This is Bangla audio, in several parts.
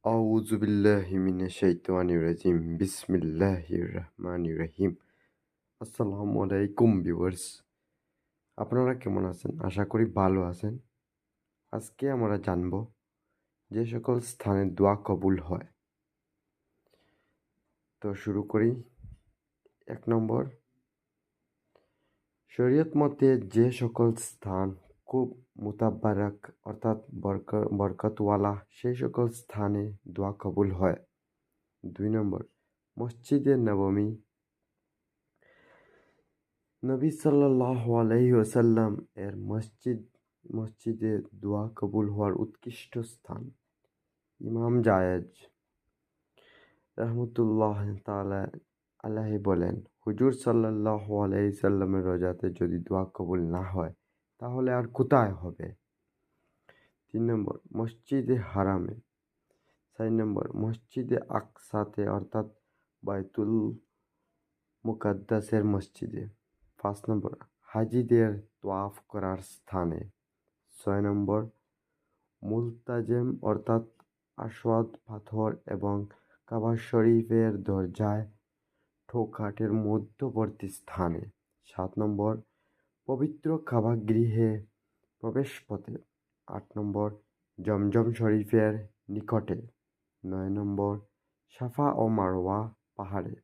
আউযু বিল্লাহি মিনাশ শাইতানির রাজিম। বিসমিল্লাহির রহমানির রহিম। আসসালামু আলাইকুম ভিউয়ার্স। আপনারা কেমন আছেন? আশা করি ভালো আছেন। আজকে আমরা জানব যে সকল স্থানে দোয়া কবুল হয়। তো শুরু করি। ১ নম্বর, শরীয়ত মতে যে সকল স্থান খুব মুতাবারাক অর্থাৎ বরকতওয়ালা সেই সকল স্থানে দোয়া কবুল হয়। ২ নম্বর, মসজিদে নববী নবী সাল্লাল্লাহু আলাইহি ওয়াসাল্লাম এর মসজিদে দোয়া কবুল হওয়ার উৎকৃষ্ট স্থান। ইমাম জায়েজ রাহমাতুল্লাহ তাআলা আলাইহি বলেন, হুজুর সাল্লাল্লাহু আলাইহি সাল্লামের রোজাতে যদি দোয়া কবুল না হয় তাহলে আর কোথায় হবে? ৩ নম্বর, মসজিদে হারামে। ৪ নম্বর, মসজিদে আকসাতে অর্থাৎ বাইতুল মুকাদ্দাসের মসজিদে। ৫ নম্বর, হাজিদের তোয়াফ করার স্থানে। ৬ নম্বর, মুলতাজেম অর্থাৎ আসওয়াদ পাথর এবং কাবা শরীফের দরজায় ঠোকাঠের মধ্যবর্তী স্থানে। ৭ নম্বর, পবিত্র কাবা গৃহে প্রবেশপথে। ৮ নম্বর, জমজম শরীফের নিকটে। ৯ নম্বর, সাফা ও মারওয়া পাহাড়ে।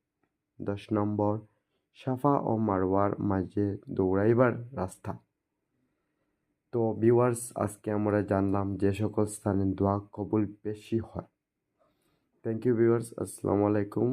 ১০ নম্বর, সাফা ও মারওয়ার মাঝে দৌড়াইবার রাস্তা। তো ভিউয়ার্স, আজকে আমরা জানলাম যে সকল স্থানে দোয়া কবুল বেশি হয়। থ্যাংক ইউ ভিউয়ার্স, আসসালামু আলাইকুম।